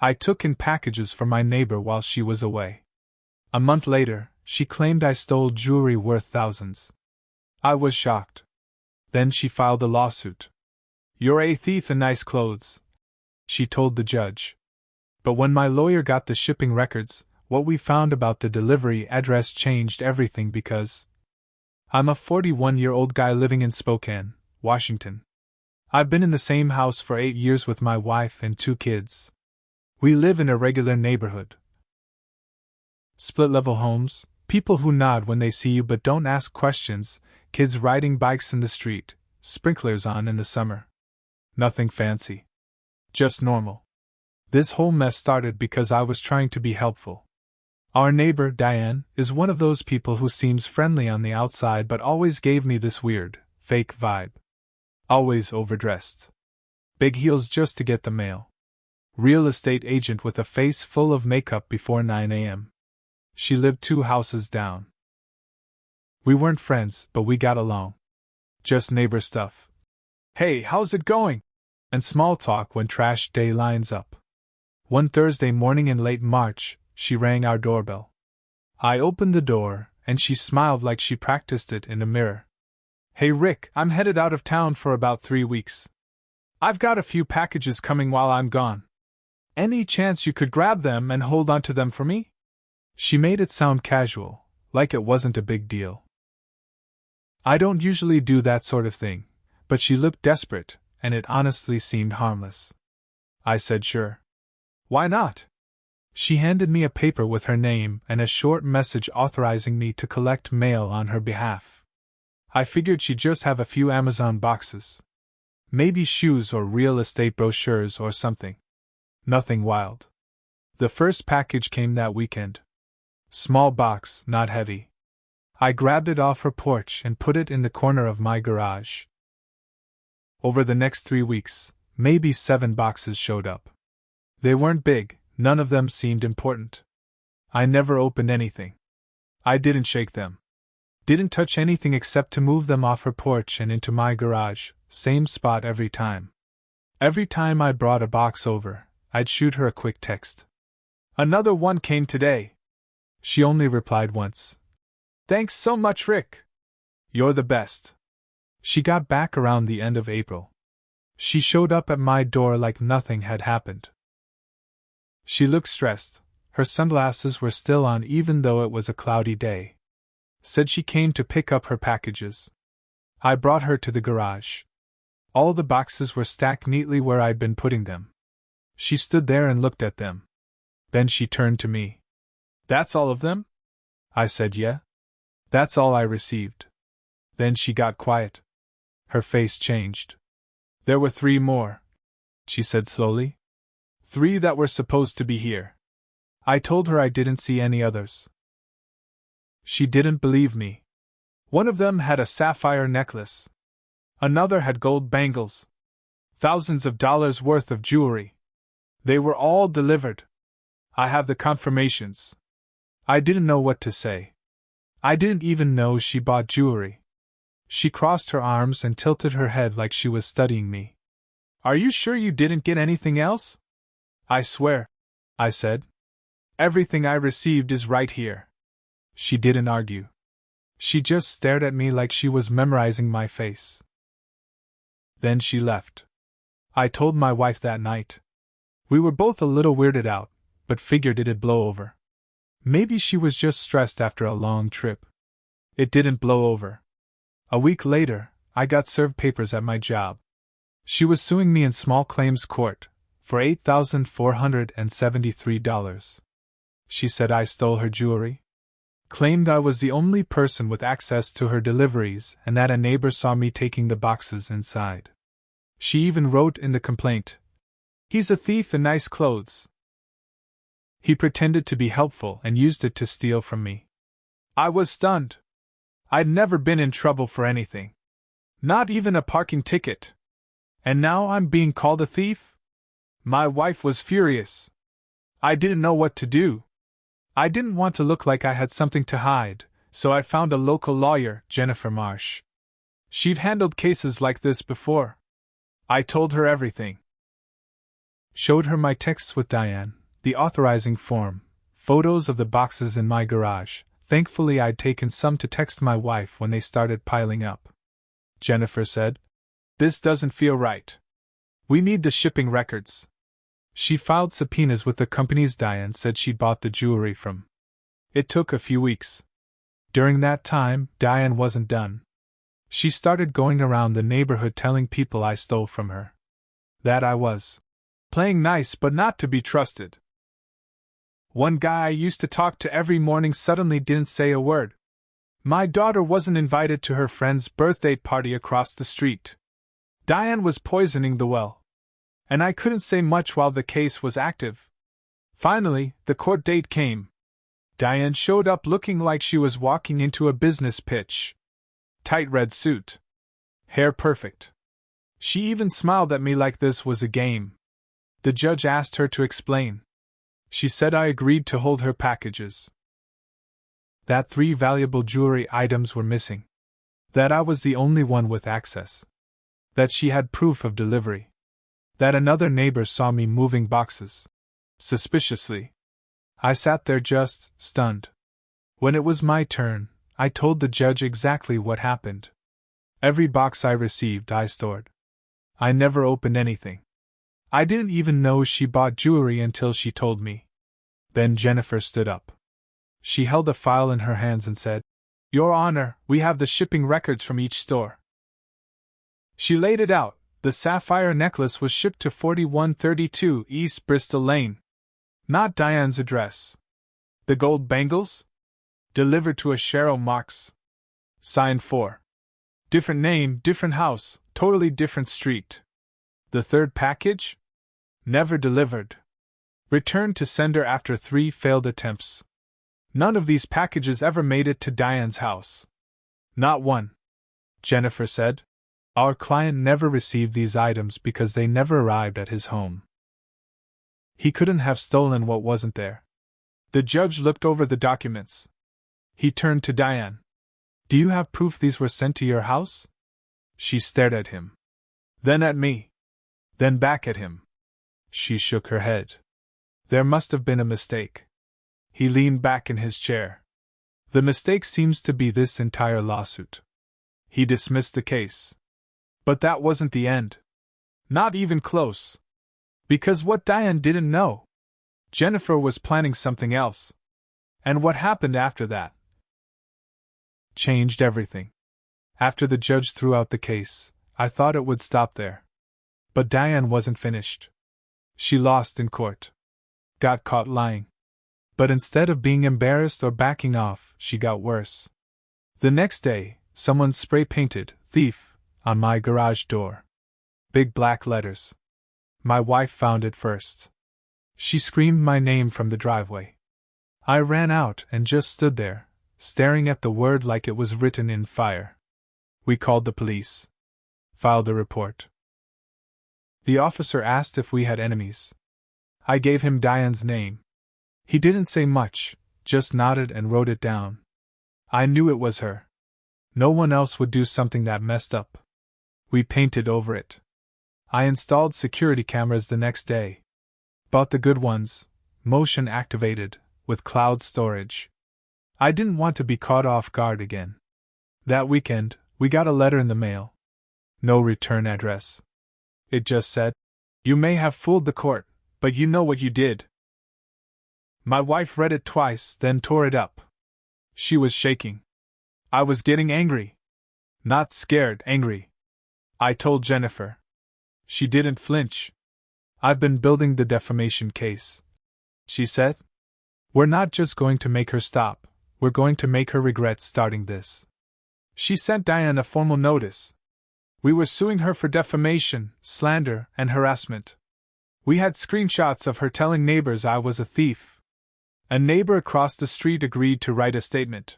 I took in packages for my neighbor while she was away. A month later, she claimed I stole jewelry worth thousands. I was shocked. Then she filed a lawsuit. "You're a thief in nice clothes," she told the judge. But when my lawyer got the shipping records, what we found about the delivery address changed everything because I'm a 41-year-old guy living in Spokane, Washington. I've been in the same house for 8 years with my wife and 2 kids. We live in a regular neighborhood. Split-level homes, people who nod when they see you but don't ask questions, kids riding bikes in the street, sprinklers on in the summer. Nothing fancy. Just normal. This whole mess started because I was trying to be helpful. Our neighbor, Diane, is one of those people who seems friendly on the outside but always gave me this weird, fake vibe. Always overdressed. Big heels just to get the mail. Real estate agent with a face full of makeup before 9 a.m. She lived 2 houses down. We weren't friends, but we got along. Just neighbor stuff. "Hey, how's it going?" and small talk when trash day lines up. One Thursday morning in late March, she rang our doorbell. I opened the door, and she smiled like she practiced it in a mirror. "Hey Rick, I'm headed out of town for about 3 weeks. I've got a few packages coming while I'm gone. Any chance you could grab them and hold onto them for me?" She made it sound casual, like it wasn't a big deal. I don't usually do that sort of thing, but she looked desperate, and it honestly seemed harmless. I said sure. Why not? She handed me a paper with her name and a short message authorizing me to collect mail on her behalf. I figured she'd just have a few Amazon boxes. Maybe shoes or real estate brochures or something. Nothing wild. The first package came that weekend. Small box, not heavy. I grabbed it off her porch and put it in the corner of my garage. Over the next 3 weeks, maybe 7 boxes showed up. They weren't big, none of them seemed important. I never opened anything. I didn't shake them. Didn't touch anything except to move them off her porch and into my garage, same spot every time. Every time I brought a box over, I'd shoot her a quick text. "Another one came today." She only replied once. "Thanks so much, Rick. You're the best." She got back around the end of April. She showed up at my door like nothing had happened. She looked stressed. Her sunglasses were still on even though it was a cloudy day. Said she came to pick up her packages. I brought her to the garage. All the boxes were stacked neatly where I'd been putting them. She stood there and looked at them. Then she turned to me. "That's all of them?" I said yeah. "That's all I received." Then she got quiet. Her face changed. "There were 3 more," she said slowly. 3 that were supposed to be here. I told her I didn't see any others. She didn't believe me. One of them had a sapphire necklace. Another had gold bangles. Thousands of dollars worth of jewelry. They were all delivered. I have the confirmations. I didn't know what to say. I didn't even know she bought jewelry. She crossed her arms and tilted her head like she was studying me. "Are you sure you didn't get anything else?" "I swear," I said. "Everything I received is right here." She didn't argue. She just stared at me like she was memorizing my face. Then she left. I told my wife that night. We were both a little weirded out, but figured it'd blow over. Maybe she was just stressed after a long trip. It didn't blow over. A week later, I got served papers at my job. She was suing me in small claims court for $8,473. She said I stole her jewelry. Claimed I was the only person with access to her deliveries and that a neighbor saw me taking the boxes inside. She even wrote in the complaint, "He's a thief in nice clothes." He pretended to be helpful and used it to steal from me. I was stunned. I'd never been in trouble for anything. Not even a parking ticket. And now I'm being called a thief? My wife was furious. I didn't know what to do. I didn't want to look like I had something to hide, so I found a local lawyer, Jennifer Marsh. She'd handled cases like this before. I told her everything. Showed her my texts with Diane, the authorizing form, photos of the boxes in my garage. Thankfully, I'd taken some to text my wife when they started piling up. Jennifer said, "This doesn't feel right. We need the shipping records." She filed subpoenas with the companies Diane said she'd bought the jewelry from. It took a few weeks. During that time, Diane wasn't done. She started going around the neighborhood telling people I stole from her. That I was playing nice but not to be trusted. One guy I used to talk to every morning suddenly didn't say a word. My daughter wasn't invited to her friend's birthday party across the street. Diane was poisoning the well. And I couldn't say much while the case was active. Finally, the court date came. Diane showed up looking like she was walking into a business pitch. Tight red suit. Hair perfect. She even smiled at me like this was a game. The judge asked her to explain. She said I agreed to hold her packages. That 3 valuable jewelry items were missing. That I was the only one with access. That she had proof of delivery. That another neighbor saw me moving boxes. Suspiciously. I sat there just stunned. When it was my turn, I told the judge exactly what happened. Every box I received, I stored. I never opened anything. I didn't even know she bought jewelry until she told me. Then Jennifer stood up. She held a file in her hands and said, "Your Honor, we have the shipping records from each store." She laid it out. The sapphire necklace was shipped to 4132 East Bristol Lane. Not Diane's address. The gold bangles? Delivered to a Cheryl Marks. Signed for. Different name, different house, totally different street. The third package? Never delivered. Returned to sender after 3 failed attempts. None of these packages ever made it to Diane's house. Not one. Jennifer said. Our client never received these items because they never arrived at his home. He couldn't have stolen what wasn't there. The judge looked over the documents. He turned to Diane. "Do you have proof these were sent to your house?" She stared at him. Then at me. Then back at him. She shook her head. There must have been a mistake. He leaned back in his chair. The mistake seems to be this entire lawsuit. He dismissed the case. But that wasn't the end. Not even close. Because what Diane didn't know, Jennifer was planning something else. And what happened after that changed everything. After the judge threw out the case, I thought it would stop there. But Diane wasn't finished. She lost in court. Got caught lying. But instead of being embarrassed or backing off, she got worse. The next day, someone spray-painted "Thief" on my garage door. Big black letters. My wife found it first. She screamed my name from the driveway. I ran out and just stood there, staring at the word like it was written in fire. We called the police. Filed a report. The officer asked if we had enemies. I gave him Diane's name. He didn't say much, just nodded and wrote it down. I knew it was her. No one else would do something that messed up. We painted over it. I installed security cameras the next day. Bought the good ones, motion activated, with cloud storage. I didn't want to be caught off guard again. That weekend, we got a letter in the mail. No return address. It just said, "You may have fooled the court, but you know what you did." My wife read it twice, then tore it up. She was shaking. I was getting angry. Not scared, angry. I told Jennifer. She didn't flinch. "I've been building the defamation case," she said. "We're not just going to make her stop, we're going to make her regret starting this." She sent Diane a formal notice. We were suing her for defamation, slander, and harassment. We had screenshots of her telling neighbors I was a thief. A neighbor across the street agreed to write a statement.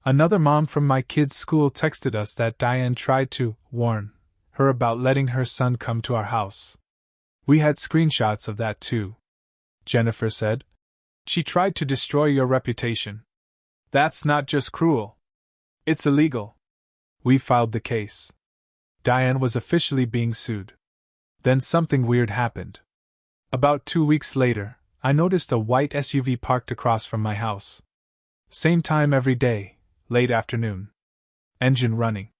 Another mom from my kids' school texted us that Diane tried to warn her about letting her son come to our house. We had screenshots of that too. Jennifer said. "She tried to destroy your reputation. That's not just cruel. It's illegal." We filed the case. Diane was officially being sued. Then something weird happened. About 2 weeks later, I noticed a white SUV parked across from my house. Same time every day, late afternoon. Engine running.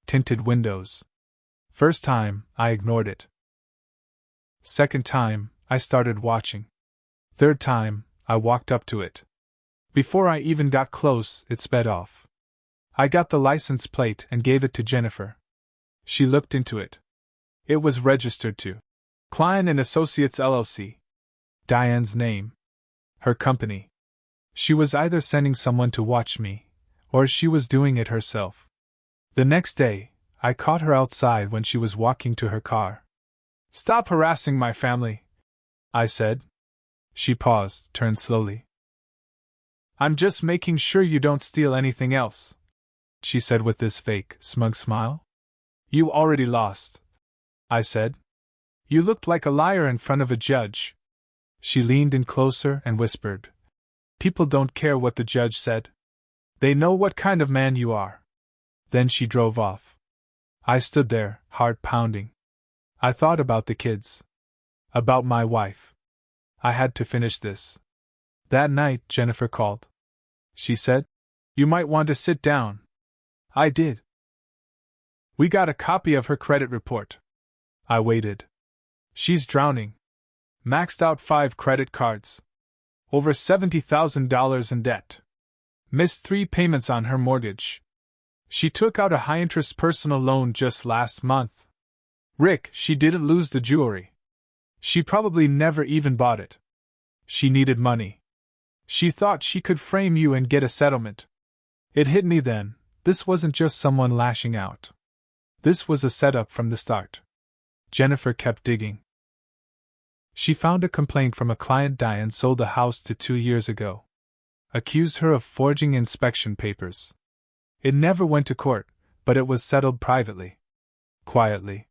Tinted windows. First time, I ignored it. Second time, I started watching. Third time, I walked up to it. Before I even got close, it sped off. I got the license plate and gave it to Jennifer. She looked into it. It was registered to Klein and Associates LLC. Diane's name. Her company. She was either sending someone to watch me, or she was doing it herself. The next day, I caught her outside when she was walking to her car. "Stop harassing my family," I said. She paused, turned slowly. "I'm just making sure you don't steal anything else," she said with this fake, smug smile. "You already lost," I said. "You looked like a liar in front of a judge." She leaned in closer and whispered, "People don't care what the judge said. They know what kind of man you are." Then she drove off. I stood there, heart pounding. I thought about the kids. About my wife. I had to finish this. That night, Jennifer called. She said, "You might want to sit down." I did. "We got a copy of her credit report." I waited. "She's drowning. Maxed out 5 credit cards. Over $70,000 in debt. Missed 3 payments on her mortgage. She took out a high-interest personal loan just last month. Rick, she didn't lose the jewelry. She probably never even bought it. She needed money. She thought she could frame you and get a settlement." It hit me then, this wasn't just someone lashing out. This was a setup from the start. Jennifer kept digging. She found a complaint from a client Diane sold the house to 2 years ago. Accused her of forging inspection papers. It never went to court, but it was settled privately. Quietly.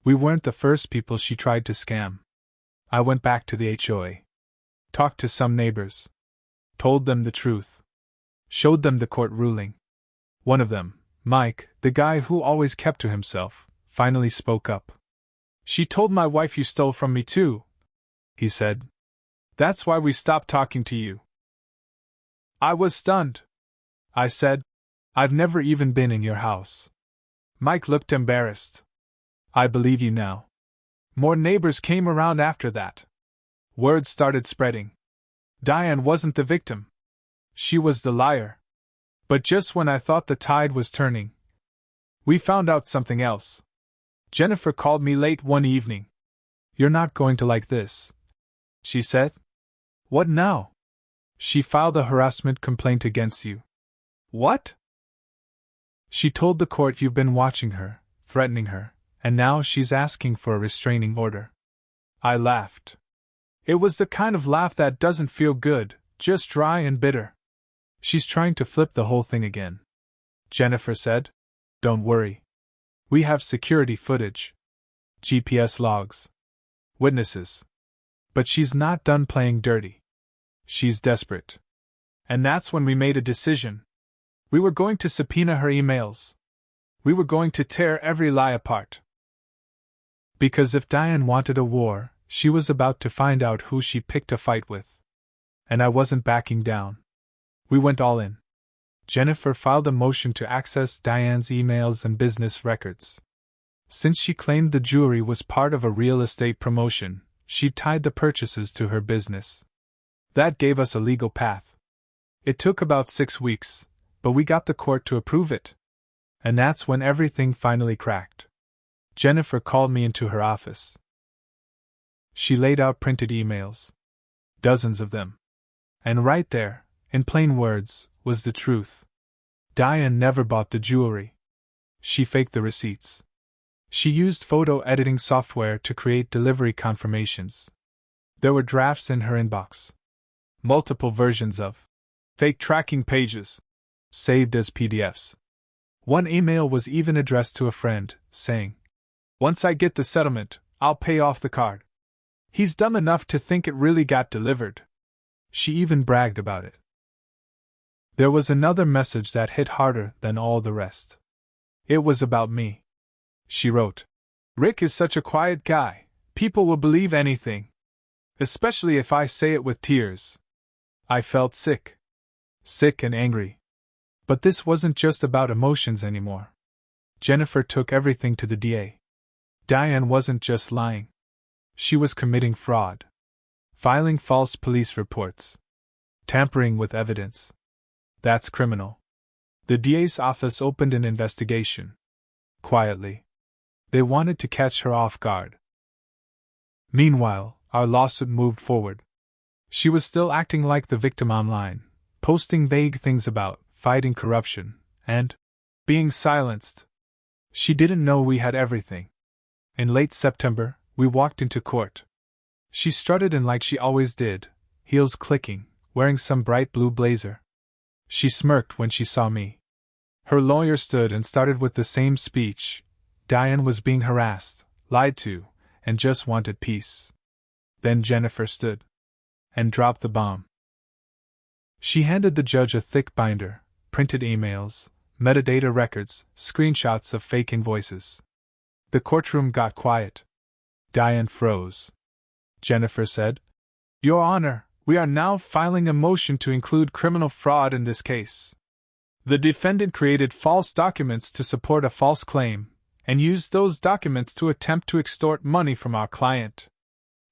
We weren't the first people she tried to scam. I went back to the HOA. Talked to some neighbors. Told them the truth. Showed them the court ruling. One of them, Mike, the guy who always kept to himself, finally spoke up. "She told my wife you stole from me too," he said. "That's why we stopped talking to you." I was stunned. I said, "I've never even been in your house." Mike looked embarrassed. "I believe you now." More neighbors came around after that. Word started spreading. Diane wasn't the victim. She was the liar. But just when I thought the tide was turning, we found out something else. Jennifer called me late one evening. "You're not going to like this," she said. "What now?" "She filed a harassment complaint against you." "What?" "She told the court you've been watching her, threatening her, and now she's asking for a restraining order." I laughed. It was the kind of laugh that doesn't feel good, just dry and bitter. "She's trying to flip the whole thing again," Jennifer said. "Don't worry. We have security footage. GPS logs. Witnesses. But she's not done playing dirty. She's desperate." And that's when we made a decision. We were going to subpoena her emails. We were going to tear every lie apart. Because if Diane wanted a war, she was about to find out who she picked a fight with. And I wasn't backing down. We went all in. Jennifer filed a motion to access Diane's emails and business records. Since she claimed the jewelry was part of a real estate promotion, she tied the purchases to her business. That gave us a legal path. It took about 6 weeks, but we got the court to approve it. And that's when everything finally cracked. Jennifer called me into her office. She laid out printed emails. Dozens of them. And right there, in plain words, was the truth. Diane never bought the jewelry. She faked the receipts. She used photo editing software to create delivery confirmations. There were drafts in her inbox. Multiple versions of fake tracking pages, saved as PDFs. One email was even addressed to a friend, saying, "Once I get the settlement, I'll pay off the card." He's dumb enough to think it really got delivered. She even bragged about it. There was another message that hit harder than all the rest. It was about me. She wrote, Rick is such a quiet guy, people will believe anything. Especially if I say it with tears. I felt sick. Sick and angry. But this wasn't just about emotions anymore. Jennifer took everything to the DA. Diane wasn't just lying. She was committing fraud. Filing false police reports. Tampering with evidence. That's criminal. The DA's office opened an investigation. Quietly. They wanted to catch her off guard. Meanwhile, our lawsuit moved forward. She was still acting like the victim online, posting vague things about fighting corruption and being silenced. She didn't know we had everything. In late September, we walked into court. She strutted in like she always did, heels clicking, wearing some bright blue blazer. She smirked when she saw me. Her lawyer stood and started with the same speech. Diane was being harassed, lied to, and just wanted peace. Then Jennifer stood and dropped the bomb. She handed the judge a thick binder, printed emails, metadata records, screenshots of fake invoices. The courtroom got quiet. Diane froze. Jennifer said, "Your Honor, we are now filing a motion to include criminal fraud in this case. The defendant created false documents to support a false claim, and used those documents to attempt to extort money from our client."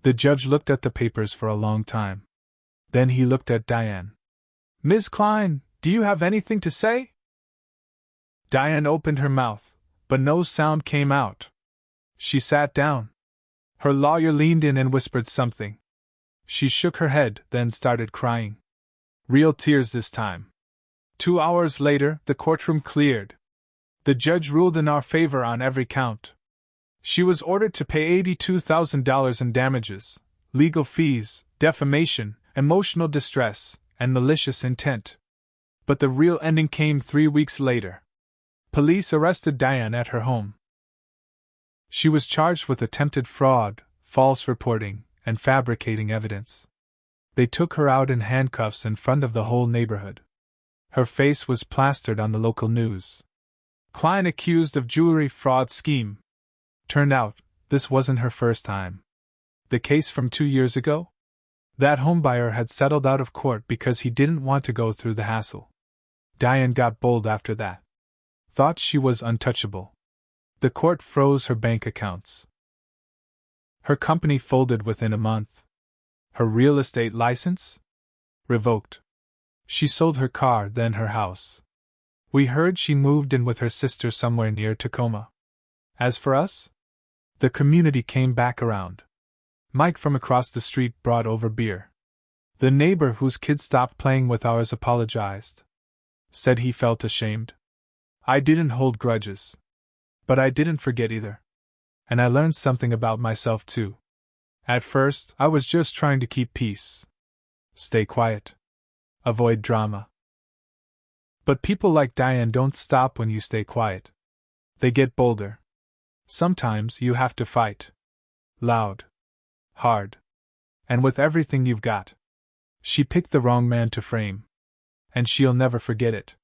The judge looked at the papers for a long time. Then he looked at Diane. "Ms. Klein, do you have anything to say?" Diane opened her mouth, but no sound came out. She sat down. Her lawyer leaned in and whispered something. She shook her head, then started crying. Real tears this time. 2 hours later, the courtroom cleared. The judge ruled in our favor on every count. She was ordered to pay $82,000 in damages, legal fees, defamation, emotional distress, and malicious intent. But the real ending came 3 weeks later. Police arrested Diane at her home. She was charged with attempted fraud, false reporting, and fabricating evidence. They took her out in handcuffs in front of the whole neighborhood. Her face was plastered on the local news. Klein accused of jewelry fraud scheme. Turned out, this wasn't her first time. The case from 2 years ago? That homebuyer had settled out of court because he didn't want to go through the hassle. Diane got bold after that. Thought she was untouchable. The court froze her bank accounts. Her company folded within a month. Her real estate license? Revoked. She sold her car, then her house. We heard she moved in with her sister somewhere near Tacoma. As for us? The community came back around. Mike from across the street brought over beer. The neighbor whose kids stopped playing with ours apologized. Said he felt ashamed. I didn't hold grudges. But I didn't forget either. And I learned something about myself too. At first, I was just trying to keep peace. Stay quiet. Avoid drama. But people like Diane don't stop when you stay quiet. They get bolder. Sometimes you have to fight. Loud. Hard. And with everything you've got. She picked the wrong man to frame. And she'll never forget it.